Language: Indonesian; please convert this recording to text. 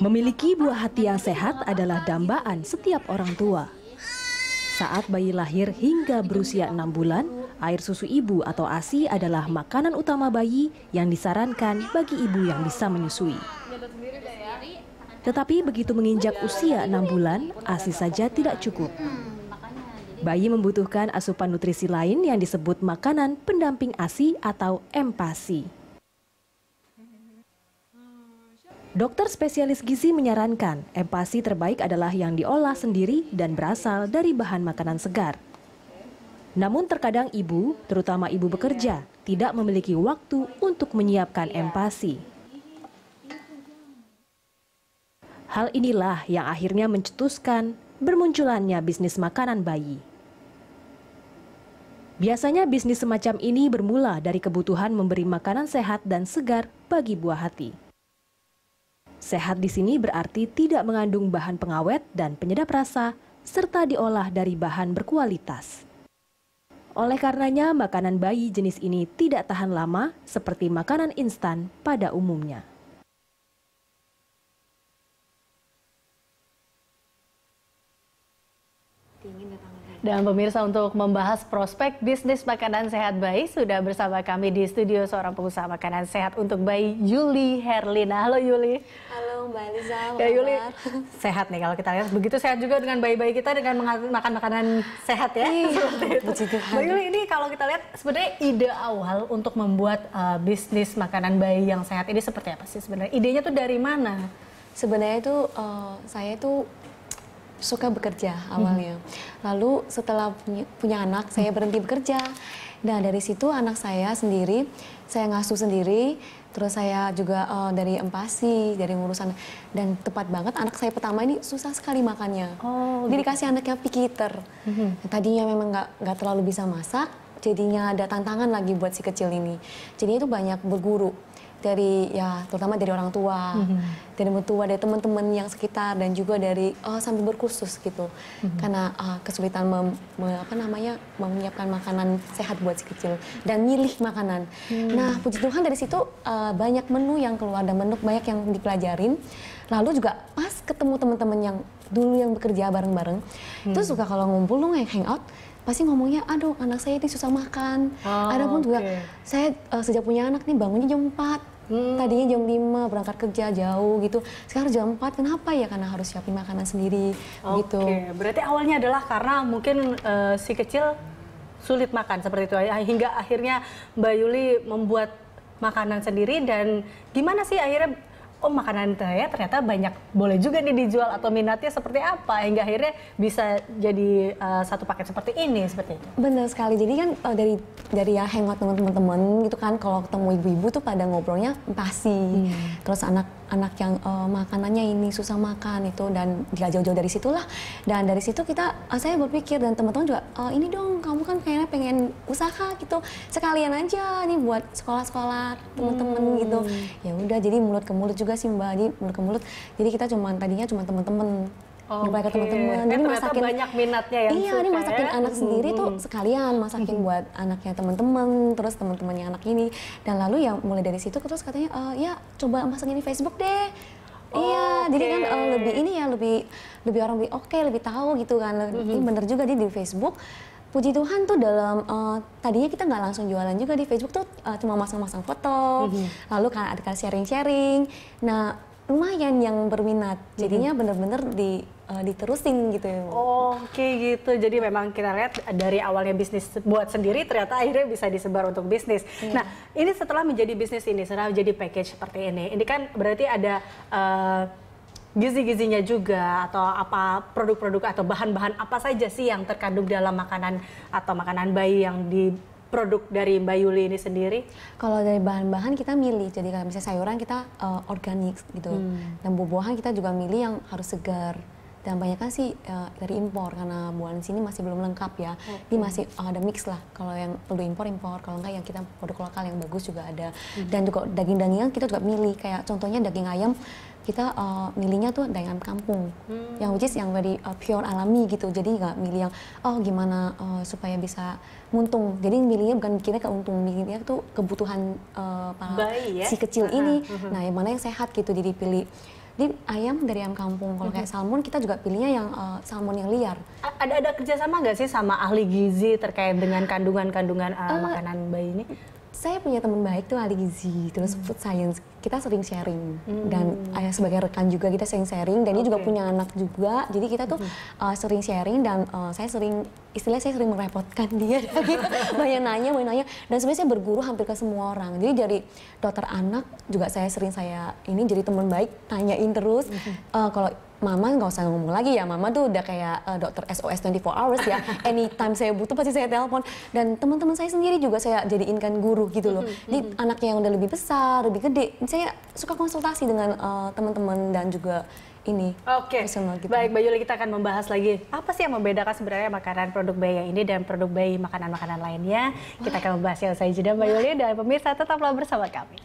Memiliki buah hati yang sehat adalah dambaan setiap orang tua. Saat bayi lahir hingga berusia 6 bulan, air susu ibu atau ASI adalah makanan utama bayi yang disarankan bagi ibu yang bisa menyusui. Tetapi begitu menginjak usia 6 bulan, ASI saja tidak cukup. Bayi membutuhkan asupan nutrisi lain yang disebut makanan pendamping ASI atau MPASI. Dokter spesialis gizi menyarankan MPASI terbaik adalah yang diolah sendiri dan berasal dari bahan makanan segar. Namun terkadang ibu, terutama ibu bekerja, tidak memiliki waktu untuk menyiapkan MPASI. Hal inilah yang akhirnya mencetuskan bermunculannya bisnis makanan bayi. Biasanya bisnis semacam ini bermula dari kebutuhan memberi makanan sehat dan segar bagi buah hati. Sehat di sini berarti tidak mengandung bahan pengawet dan penyedap rasa, serta diolah dari bahan berkualitas. Oleh karenanya, makanan bayi jenis ini tidak tahan lama seperti makanan instan pada umumnya. Dan pemirsa, untuk membahas prospek bisnis makanan sehat bayi, sudah bersama kami di studio seorang pengusaha makanan sehat untuk bayi, Yuli Herlina. Halo Yuli. Halo Mbak Liza. Ya Yuli, sehat nih kalau kita lihat. Begitu sehat juga dengan bayi-bayi kita dengan makan makanan sehat ya. Mbak Yuli, ini kalau kita lihat sebenarnya ide awal untuk membuat bisnis makanan bayi yang sehat ini seperti apa sih sebenarnya? Idenya tuh dari mana? Sebenarnya itu saya itu suka bekerja awalnya. Lalu setelah punya anak, saya berhenti bekerja. Nah dari situ anak saya sendiri, saya ngasuh sendiri. Terus saya juga dari MPASI, dari ngurusan. Dan tepat banget anak saya pertama ini susah sekali makannya. Jadi dikasih anaknya picky eater. Tadinya memang nggak terlalu bisa masak, jadinya ada tantangan lagi buat si kecil ini. Jadi itu banyak berguru. Dari ya terutama dari orang tua, dari mertua, dari teman-teman yang sekitar, dan juga dari sambil berkursus gitu, karena kesulitan menyiapkan makanan sehat buat si kecil dan milih makanan. Nah puji Tuhan dari situ banyak menu yang keluar dan menu banyak yang dipelajarin. Lalu juga pas ketemu teman-teman yang dulu yang bekerja bareng-bareng, itu suka kalau ngumpul lu hangout, pasti ngomongnya, aduh anak saya ini susah makan. Ada pun juga, saya sejak punya anak nih bangunnya jam 4. Tadinya jam 5 berangkat kerja jauh gitu. Sekarang jam 4, kenapa ya? Karena harus siapin makanan sendiri gitu. Berarti awalnya adalah karena mungkin si kecil sulit makan seperti itu. Hingga akhirnya Mbak Yuli membuat makanan sendiri, dan gimana sih akhirnya makanan saya ternyata banyak boleh juga nih dijual, atau minatnya seperti apa hingga akhirnya bisa jadi satu paket seperti ini, seperti itu. Benar sekali. Jadi kan dari ya hangout teman-teman gitu kan, kalau ketemu ibu-ibu tuh pada ngobrolnya MPASI. Terus anak yang makanannya ini susah makan itu, dan gak jauh-jauh dari situlah. Dan dari situ saya berpikir, dan teman-teman juga, ini dong kamu kan kayaknya pengen usaha gitu, sekalian aja nih buat sekolah-sekolah teman-teman gitu. Ya udah, jadi mulut ke mulut juga sih Mbak, jadi mulut ke mulut. Jadi kita tadinya cuma teman-teman. Ke teman-teman. Jadi masakin banyak minatnya yang iya, ini masakin anak sendiri tuh sekalian masakin buat anaknya teman-teman, terus teman-temannya anak ini. Dan lalu ya mulai dari situ terus katanya ya coba masakin di Facebook deh. Iya, jadi kan lebih ini ya, lebih orang lebih tahu gitu kan. Ini bener juga di Facebook. Puji Tuhan tuh dalam tadinya kita nggak langsung jualan juga di Facebook tuh, cuma masang-masang foto, lalu kan ada sharing-sharing. Nah lumayan yang berminat, jadinya bener-bener diterusin gitu. Gitu. Jadi memang kita lihat dari awalnya bisnis buat sendiri, ternyata akhirnya bisa disebar untuk bisnis. Nah, ini setelah menjadi bisnis ini, setelah menjadi package seperti ini kan berarti ada gizi-gizinya juga, atau apa produk-produk atau bahan-bahan apa saja sih yang terkandung dalam makanan atau makanan bayi yang produk dari Mbak Yuli ini sendiri? Kalau dari bahan-bahan kita milih, jadi kalau misalnya sayuran kita organik gitu, dan buah-buahan kita juga milih yang harus segar. Dan banyak kan sih dari impor, karena buahan sini masih belum lengkap ya. Ini masih ada mix lah, kalau yang perlu impor, kalau enggak yang kita produk lokal yang bagus juga ada. Dan juga daging-dagingan kita juga milih, kayak contohnya daging ayam, kita milihnya tuh dari ayam kampung, yang which is yang very pure alami gitu. Jadi nggak milih yang gimana supaya bisa muntung. Jadi milihnya bukan mikirnya keuntung, milihnya tuh kebutuhan bayi, ya? si kecil ini. Nah, yang mana yang sehat gitu, jadi pilih. Di ayam dari ayam kampung. Kalau kayak salmon, kita juga pilihnya yang salmon yang liar. Ada kerjasama nggak sih sama ahli gizi terkait dengan kandungan-kandungan makanan bayi ini? Saya punya teman baik tuh ahli gizi, terus food science. Kita sering sharing dan sebagai rekan juga kita sering sharing. Dan dia juga punya anak juga, jadi kita tuh sering sharing dan saya sering merepotkan dia. banyak nanya. Dan sebenarnya saya berguru hampir ke semua orang. Jadi dari dokter anak juga saya jadi teman baik, tanyain terus. Kalau Mama nggak usah ngomong lagi ya, Mama tuh udah kayak dokter SOS 24 hours ya. Anytime saya butuh pasti saya telepon. Dan teman-teman saya sendiri juga saya jadiinkan guru gitu loh. Jadi anaknya yang udah lebih besar, lebih gede, saya suka konsultasi dengan teman-teman dan juga ini. Oke, gitu. Baik Mbak Yuli, kita akan membahas lagi apa sih yang membedakan sebenarnya makanan produk bayi yang ini dan produk bayi makanan-makanan lainnya. Kita akan membahasnya usai jeda Mbak Yuli, dan pemirsa tetaplah bersama kami.